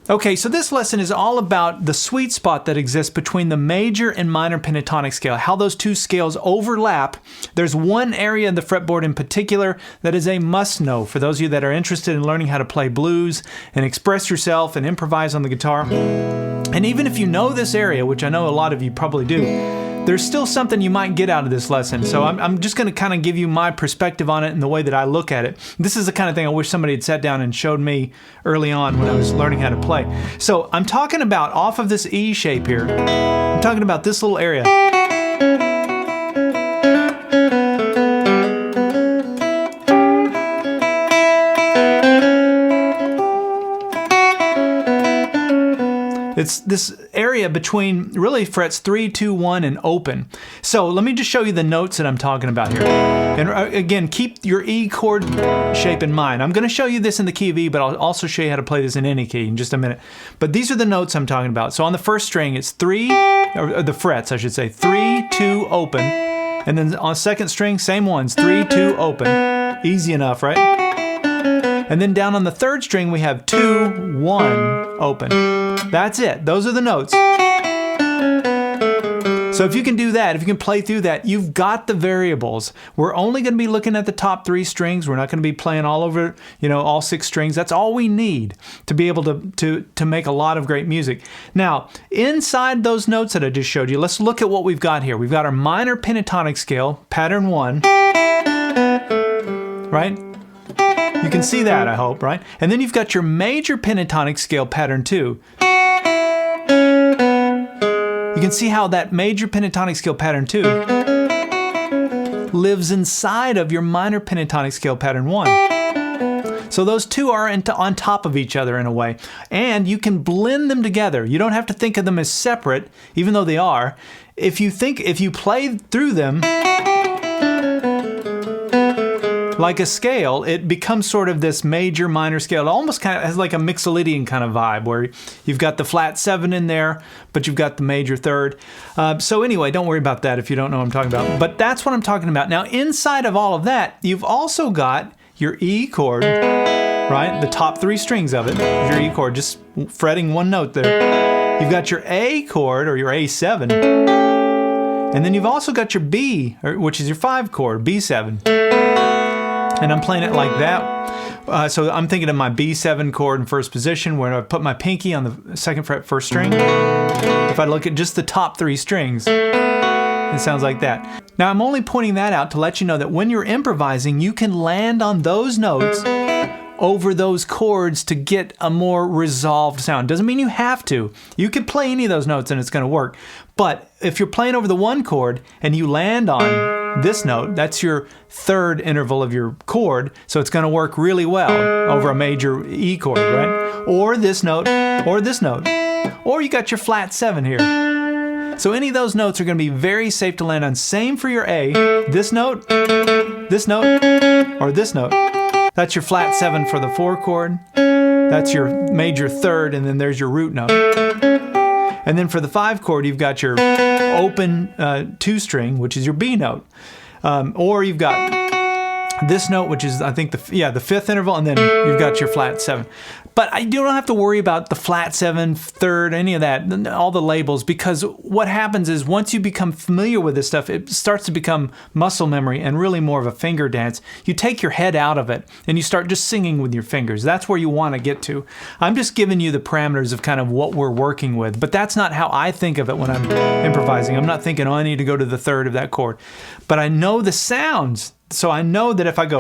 Okay, so this lesson is all about the sweet spot that exists between the major and minor pentatonic scale, how those two scales overlap. There's one area in the fretboard in particular that is a must-know for those of you that are interested in learning how to play blues and express yourself and improvise on the guitar. And even if you know this area, which I know a lot of you probably do, there's still something you might get out of this lesson. So I'm just going to kind of give you my perspective on it and the way that I look at it. This is the kind of thing I wish somebody had sat down and showed me early on when I was learning how to play. So I'm talking about off of this E shape here, I'm talking about this little area. It's this area between really frets 3, 2, 1 and open. So let me just show you the notes that I'm talking about here. And again, keep your E chord shape in mind. I'm going to show you this in the key of E, but I'll also show you how to play this in any key in just a minute. But these are the notes I'm talking about. So on the first string, it's 3, or the frets, I should say, 3, 2, open. And then on the second string, same ones, 3, 2, open. Easy enough, right? And then down on the third string, we have 2, 1, open. That's it. Those are the notes. So if you can do that, if you can play through that, you've got the variables. We're only going to be looking at the top 3 strings. We're not going to be playing all over, all 6 strings. That's all we need to be able to make a lot of great music. Now, inside those notes that I just showed you, let's look at what we've got here. We've got our minor pentatonic scale, pattern 1, right? You can see that, I hope, right? And then you've got your major pentatonic scale, pattern 2. You can see how that major pentatonic scale, pattern 2, lives inside of your minor pentatonic scale, pattern 1. So those two are on top of each other in a way. And you can blend them together. You don't have to think of them as separate, even though they are. If you play through them like a scale, it becomes sort of this major minor scale. It almost kind of has like a Mixolydian kind of vibe where you've got the flat 7 in there, but you've got the major third. So anyway, don't worry about that if you don't know what I'm talking about. But that's what I'm talking about. Now, inside of all of that, you've also got your E chord, right? The top 3 strings of it, your E chord, just fretting one note there. You've got your A chord, or your A7. And then you've also got your B, which is your 5 chord, B7. And I'm playing it like that. So I'm thinking of my B7 chord in first position, where I put my pinky on the 2nd fret, 1st string. If I look at just the top 3 strings, it sounds like that. Now I'm only pointing that out to let you know that when you're improvising, you can land on those notes over those chords to get a more resolved sound. Doesn't mean you have to. You could play any of those notes and it's going to work. But if you're playing over the 1 chord and you land on this note, that's your 3rd interval of your chord, so it's going to work really well over a major E chord, right? Or this note, or this note. Or you got your flat 7 here. So any of those notes are going to be very safe to land on. Same for your A. This note, or this note. That's your flat 7 for the 4 chord. That's your major 3rd, and then there's your root note. And then for the 5 chord, you've got your open 2 string, which is your B note. Or you've got this note, which is, I think, the 5th interval, and then you've got your flat 7. But you don't have to worry about the flat 7, 3rd, any of that, all the labels, because what happens is once you become familiar with this stuff, it starts to become muscle memory and really more of a finger dance. You take your head out of it and you start just singing with your fingers. That's where you want to get to. I'm just giving you the parameters of kind of what we're working with, but that's not how I think of it when I'm improvising. I'm not thinking, oh, I need to go to the 3rd of that chord. But I know the sounds, so I know that if I go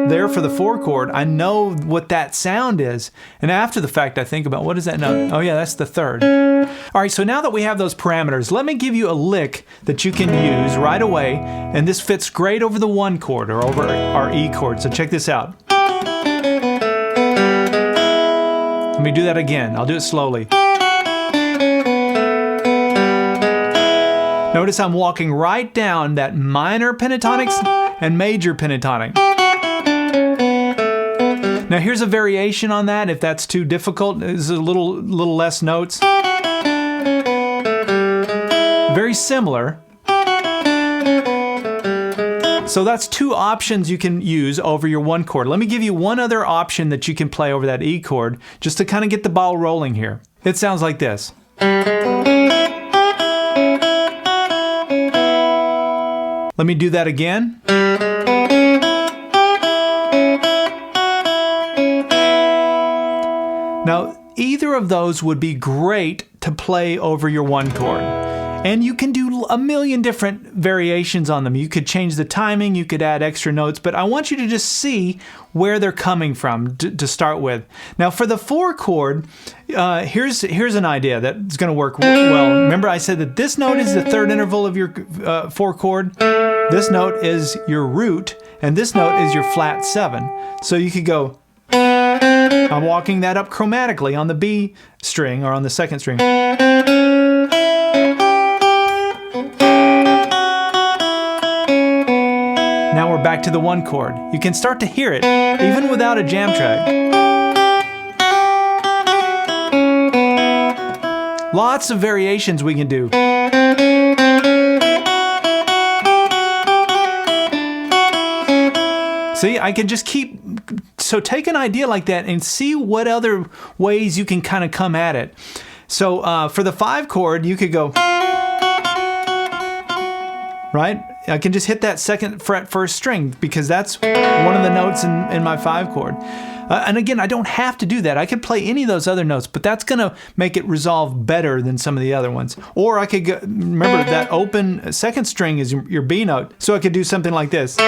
there for the 4 chord, I know what that sound is. And after the fact, I think about, what is that note? Oh yeah, that's the 3rd. All right, so now that we have those parameters, let me give you a lick that you can use right away. And this fits great over the 1 chord or over our E chord. So check this out. Let me do that again. I'll do it slowly. Notice I'm walking right down that minor pentatonic and major pentatonic. Now here's a variation on that if that's too difficult. It's a little less notes. Very similar. So that's two options you can use over your one chord. Let me give you one other option that you can play over that E chord, just to kind of get the ball rolling here. It sounds like this. Let me do that again. Now, either of those would be great to play over your one chord. And you can do a million different variations on them. You could change the timing, you could add extra notes, but I want you to just see where they're coming from to start with. Now for the 4 chord, here's an idea that's going to work well. Remember I said that this note is the 3rd interval of your 4 chord, this note is your root, and this note is your flat 7. So you could go, I'm walking that up chromatically on the B string or on the 2nd string. Now we're back to the 1 chord. You can start to hear it, even without a jam track. Lots of variations we can do. See, I can just keep, so take an idea like that and see what other ways you can kind of come at it. So for the 5 chord, you could go, right? I can just hit that 2nd fret 1st string because that's one of the notes in my 5 chord. And again, I don't have to do that. I could play any of those other notes, but that's going to make it resolve better than some of the other ones. Or I could go, remember that open 2nd string is your B note, so I could do something like this.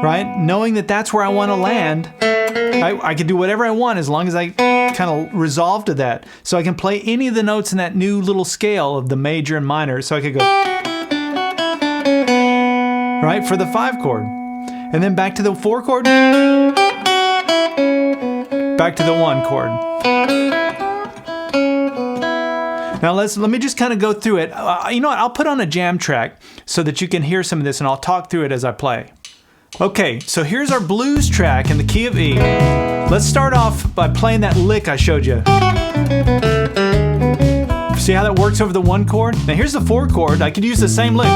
Right? Knowing that that's where I want to land, I could do whatever I want as long as I kind of resolve to that. So I can play any of the notes in that new little scale of the major and minor. So I could go, right, for the 5 chord. And then back to the 4 chord. Back to the 1 chord. Now let me just kind of go through it. You know what, I'll put on a jam track so that you can hear some of this and I'll talk through it as I play. Okay, so here's our blues track in the key of E. Let's start off by playing that lick I showed you. See how that works over the 1 chord? Now here's the 4 chord. I could use the same lick.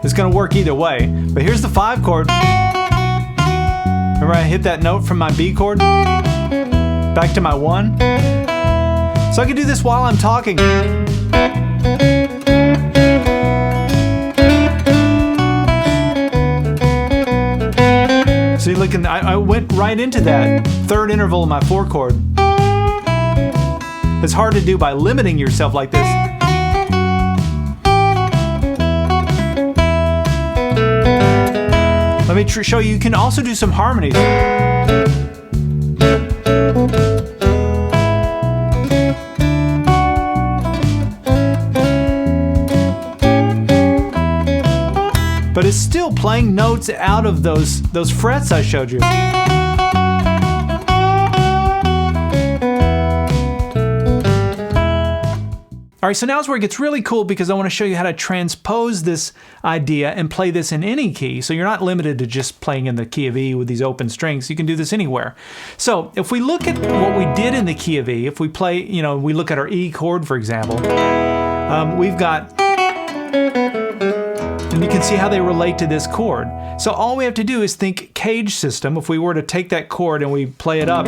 It's going to work either way. But here's the 5 chord. Remember I hit that note from my B chord? Back to my 1. So I can do this while I'm talking. See, look, I went right into that 3rd interval of my 4 chord. It's hard to do by limiting yourself like this. Let me show you, you can also do some harmonies. But it's still playing notes out of those frets I showed you. All right, so now is where it gets really cool because I want to show you how to transpose this idea and play this in any key. So you're not limited to just playing in the key of E with these open strings. You can do this anywhere. So if we look at what we did in the key of E, if we play, you know, we look at our E chord, for example, we've got, and you can see how they relate to this chord. So all we have to do is think cage system. If we were to take that chord and we play it up,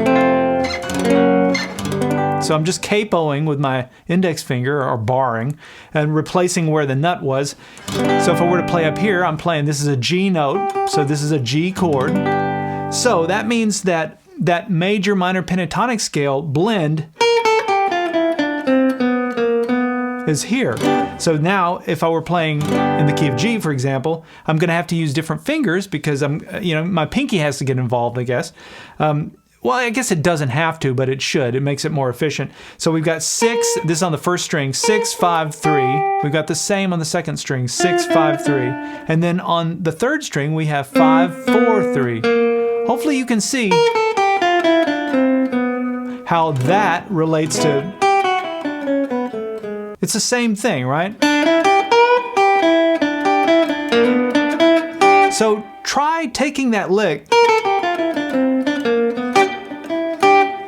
so I'm just capoing with my index finger, or barring, and replacing where the nut was. So if I were to play up here, I'm playing, this is a G note, so this is a G chord. So that means that that major minor pentatonic scale blend is here. So now if I were playing in the key of G, for example, I'm going to have to use different fingers because my pinky has to get involved, I guess. Well, I guess it doesn't have to, but it should. It makes it more efficient. So we've got 6, this is on the 1st string, 6, 5, 3. We've got the same on the 2nd string, 6, 5, 3. And then on the 3rd string, we have 5, 4, 3. Hopefully you can see how that relates to, it's the same thing, right? So try taking that lick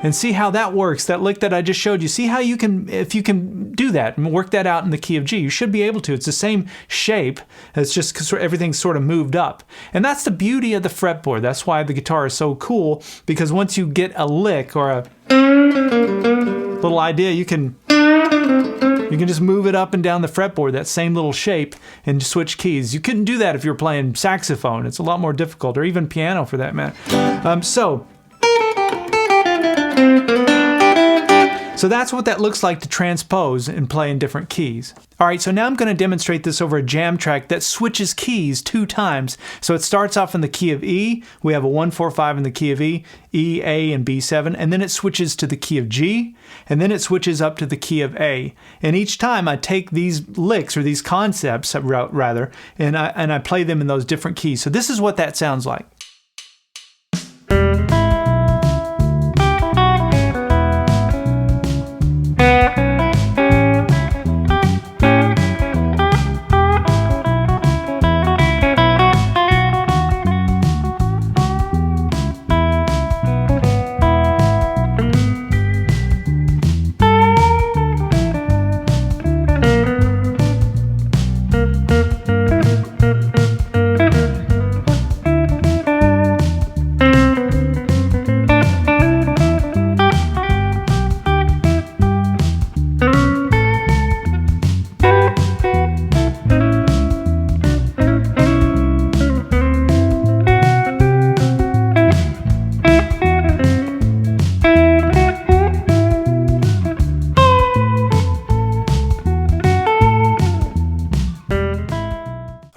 and see how that works, that lick that I just showed you. See how you can, if you can do do that and work that out in the key of G. You should be able to. It's the same shape. It's just because everything's sort of moved up. And that's the beauty of the fretboard. That's why the guitar is so cool, because once you get a lick or a little idea, you can just move it up and down the fretboard, that same little shape, and switch keys. You couldn't do that if you were playing saxophone. It's a lot more difficult, or even piano for that matter. So that's what that looks like to transpose and play in different keys. All right, so now I'm going to demonstrate this over a jam track that switches keys 2 times. So it starts off in the key of E. We have a 1, 4, 5 in the key of E, E, A, and B7, and then it switches to the key of G, and then it switches up to the key of A. And each time I take these licks, or these concepts rather, and I play them in those different keys. So this is what that sounds like.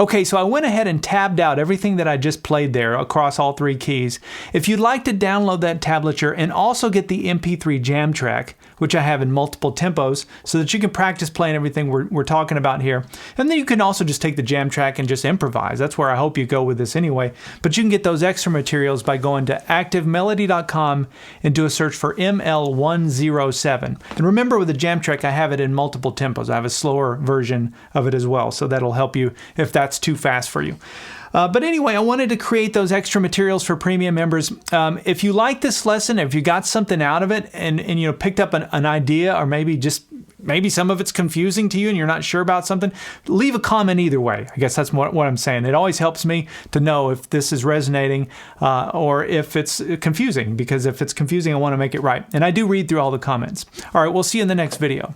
Okay, so I went ahead and tabbed out everything that I just played there across all 3 keys. If you'd like to download that tablature and also get the MP3 jam track, which I have in multiple tempos, so that you can practice playing everything we're talking about here. And then you can also just take the jam track and just improvise. That's where I hope you go with this anyway. But you can get those extra materials by going to activemelody.com and do a search for ML107. And remember, with the jam track, I have it in multiple tempos. I have a slower version of it as well, so that'll help you if that's too fast for you. But anyway, I wanted to create those extra materials for premium members. If you like this lesson, if you got something out of it and you know, picked up an idea, or maybe some of it's confusing to you and you're not sure about something, leave a comment either way. I guess that's what I'm saying. It always helps me to know if this is resonating or if it's confusing, because if it's confusing, I want to make it right. And I do read through all the comments. All right, we'll see you in the next video.